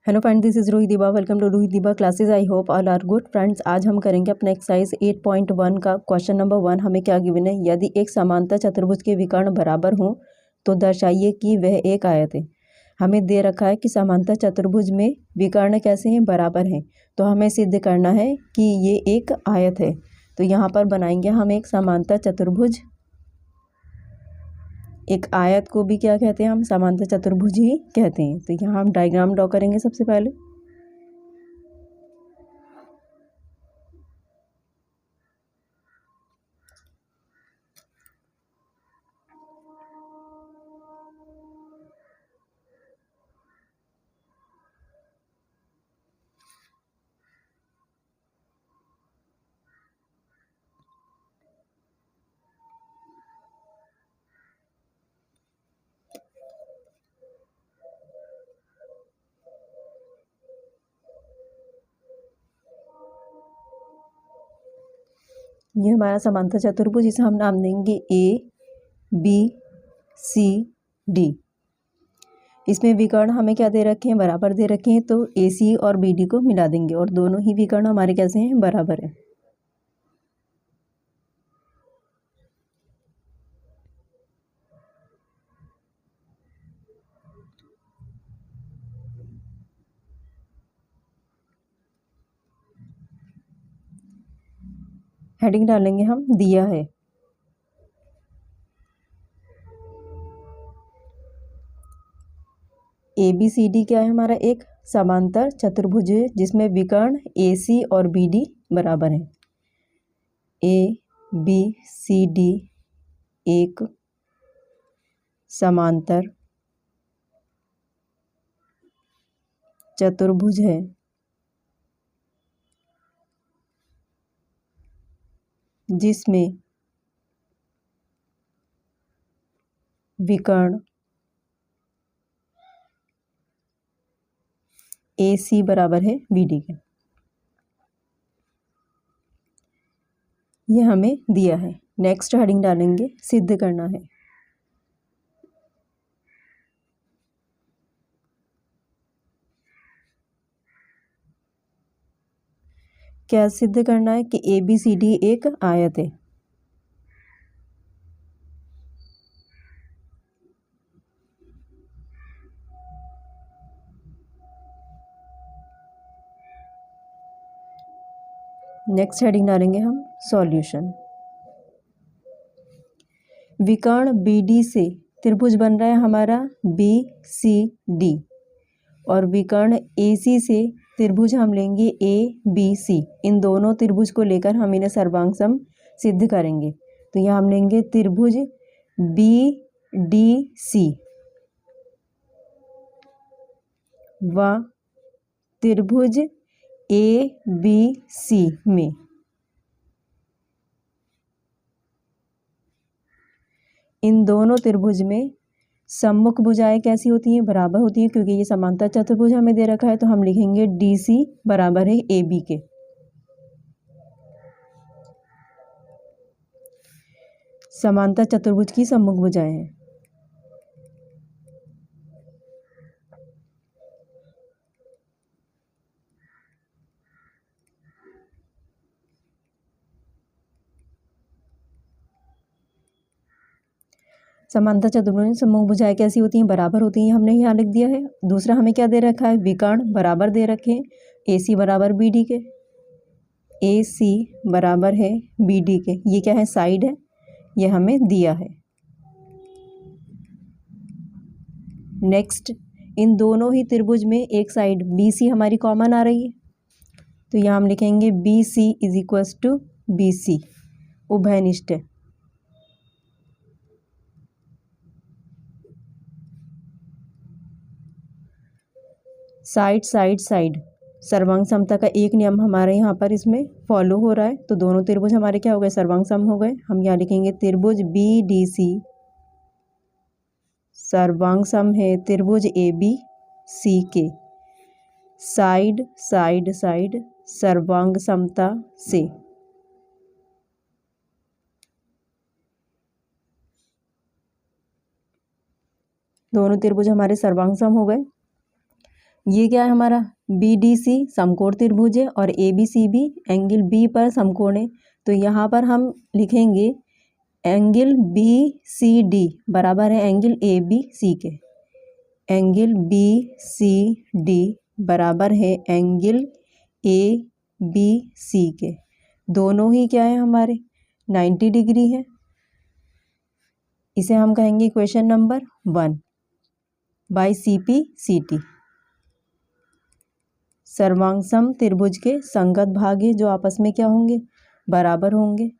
Hello friend, this is Rohit Diba. Welcome to Rohit Diba classes. I hope all are good friends. आज हम करेंगे अपना exercise 8.1 का क्वेश्चन नंबर 1। हमें क्या गिवन है, यदि एक समांतर चतुर्भुज के विकर्ण बराबर हों तो दर्शाइए कि वह एक आयत है। हमें दे रखा है कि समांतर चतुर्भुज में विकर्ण कैसे हैं, बराबर हैं। तो हमें सिद्ध करना है कि ये एक आयत है। तो यहाँ पर बनाएंगे हम एक समांतर चतुर्भुज। एक आयत को भी क्या कहते हैं, हम समांतर चतुर्भुज ही कहते हैं। तो यहाँ हम डायग्राम ड्रॉ करेंगे सबसे पहले। ये हमारा समांतर चतुर्भुज, इसे हम नाम देंगे ए बी सी डी। इसमें विकर्ण हमें क्या दे रखे हैं, बराबर दे रखे हैं। तो ए सी और बी डी को मिला देंगे और दोनों ही विकर्ण हमारे कैसे हैं, बराबर है। हेडिंग डालेंगे हम, दिया है। ए बी सी डी क्या है, हमारा एक समांतर चतुर्भुज है जिसमें विकर्ण ए सी और बी डी बराबर है। ए बी सी डी एक समांतर चतुर्भुज है जिसमें विकर्ण ए सी बराबर है बी डी के। ये हमें दिया है। नेक्स्ट हेडिंग डालेंगे, सिद्ध करना है। क्या सिद्ध करना है कि ए बी सी डी एक आयत है। नेक्स्ट हेडिंग डालेंगे हम, सॉल्यूशन। विकर्ण बी डी से त्रिभुज बन रहा है हमारा बी सी डी, और विकर्ण ए सी से त्रिभुज हम लेंगे ए बी सी। इन दोनों त्रिभुज को लेकर हम इन्हें सर्वांग सम सिद्ध करेंगे। तो यहाँ हम लेंगे त्रिभुज बी डी सी व त्रिभुज ए बी सी में इन दोनों त्रिभुज में सम्मुख भुजाएं कैसी होती हैं, बराबर होती हैं। क्योंकि ये समांतर चतुर्भुज हमें दे रखा है तो हम लिखेंगे डी सी बराबर है ए बी के। समांतर चतुर्भुज की सम्मुख भुजाएं हैं। समांतर चतुर्भुज में सम्मुख भुजाएं कैसी होती हैं, बराबर होती हैं। हमने यहाँ लिख दिया है। दूसरा हमें क्या दे रखा है, विकर्ण बराबर दे रखे हैं। ए सी बराबर बी डी के, ए सी बराबर है बी डी के। ये क्या है, साइड है, ये हमें दिया है। नेक्स्ट, इन दोनों ही त्रिभुज में एक साइड बी सी हमारी कॉमन आ रही है। तो यहाँ हम लिखेंगे B C is equals to B C, उभयनिष्ठ है। साइड साइड साइड, सर्वांग समता का एक नियम हमारे यहाँ पर इसमें फॉलो हो रहा है। तो दोनों त्रिभुज हमारे क्या हो गए, सर्वांग सम हो गए। हम यहाँ लिखेंगे त्रिभुज बी डी सी सर्वांग सम है त्रिभुज ए बी सी के साइड साइड साइड सर्वांग समता से। दोनों त्रिभुज हमारे सर्वांग सम हो गए। ये क्या है हमारा BDC समकोण त्रिभुज है और ABCB एंगल B पर समकोण है। तो यहाँ पर हम लिखेंगे एंगल BCD बराबर है एंगल ABC के। एंगल BCD बराबर है एंगल ABC के। दोनों ही क्या है हमारे 90 डिग्री है। इसे हम कहेंगे इक्वेशन नंबर 1 बाय CPCT। सर्वांगसम त्रिभुज के संगत भाग है जो आपस में क्या होंगे बराबर होंगे।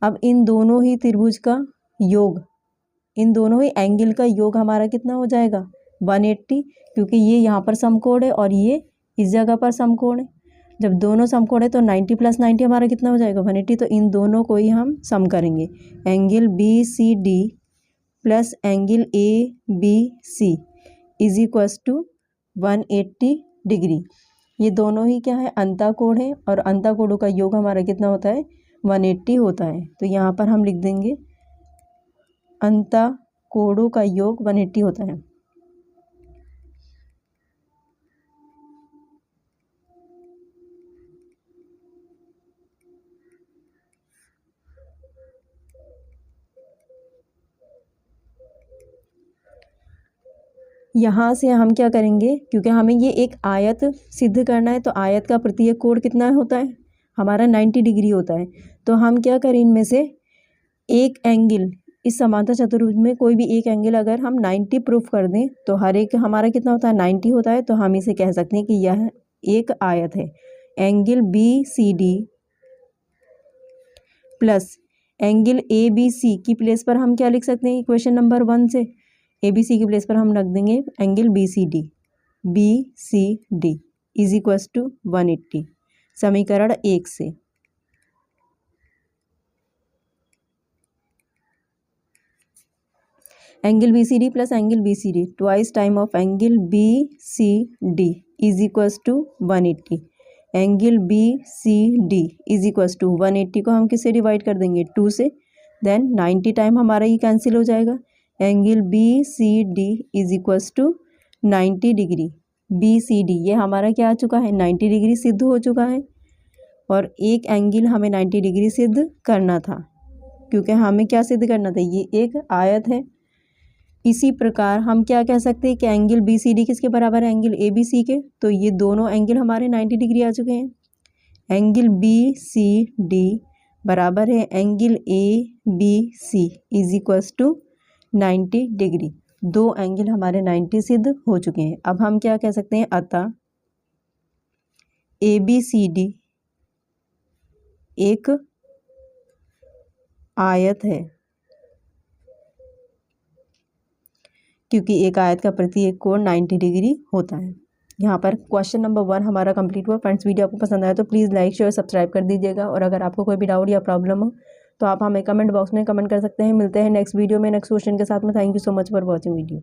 अब इन दोनों ही त्रिभुज का योग, इन दोनों ही एंगल का योग हमारा कितना हो जाएगा 180, क्योंकि ये यहाँ पर समकोण है और ये इस जगह पर समकोण है। जब दोनों समकोण है तो 90 + 90 हमारा कितना हो जाएगा 180। तो इन दोनों को ही हम सम करेंगे। Angle BCD plus angle ABC is equals to 180 degree. ये दोनों ही क्या है अंतःकोण है और अंतःकोणों का योग हमारा कितना होता है 180 होता है। तो यहाँ पर हम लिख देंगे अंतःकोणों का योग 180 होता है। यहाँ से हम क्या करेंगे, क्योंकि हमें ये एक आयत सिद्ध करना है तो आयत का प्रत्येक कोण कितना होता है हमारा 90 डिग्री होता है। तो हम क्या करें, इनमें से एक एंगल इस समांतर चतुर्भुज में कोई भी एक एंगल अगर हम 90 प्रूफ कर दें तो हर एक हमारा कितना होता है 90 होता है। तो हम इसे कह सकते हैं कि यह एक आयत है। Angle BCD plus angle ABC की प्लेस पर हम क्या लिख सकते हैं इक्वेशन नंबर 1 से ABC की प्लेस पर हम रख देंगे angle BCD is equals to 180 समीकरण 1 से। Angle BCD plus angle BCD twice time of angle BCD is equals to 180। Angle BCD is equals to 180 को हम किससे डिवाइड कर देंगे 2 से, देन 90 टाइम हमारा ये कैंसिल हो जाएगा। Angle BCD is equals to 90 degree. BCD ये हमारा क्या आ चुका है 90 डिग्री सिद्ध हो चुका है और एक एंगल हमें 90 डिग्री सिद्ध करना था, क्योंकि हमें क्या सिद्ध करना था ये एक आयत है। इसी प्रकार हम क्या कह सकते हैं कि एंगल BCD किसके बराबर है एंगल ABC के। तो ये दोनों एंगल हमारे 90 डिग्री आ चुके हैं। एंगल BCD बराबर है angle ABC is equals to 90 degree. दो एंगल हमारे 90 सिद्ध हो चुके हैं। अब हम क्या कह सकते हैं, अतः ABCD एक आयत है, क्योंकि एक आयत का प्रत्येक कोण 90 डिग्री होता है। यहाँ पर क्वेश्चन नंबर 1 हमारा कंप्लीट हुआ। फ्रेंड्स वीडियो आपको पसंद आया तो प्लीज़ लाइक शेयर सब्सक्राइब कर दीजिएगा और अगर आपको कोई भी डाउट या प्रॉब्लम हो तो आप हमें कमेंट बॉक्स में कमेंट कर सकते हैं। मिलते हैं नेक्स्ट वीडियो में नेक्स्ट क्वेश्चन के साथ में। Thank you so much for watching video.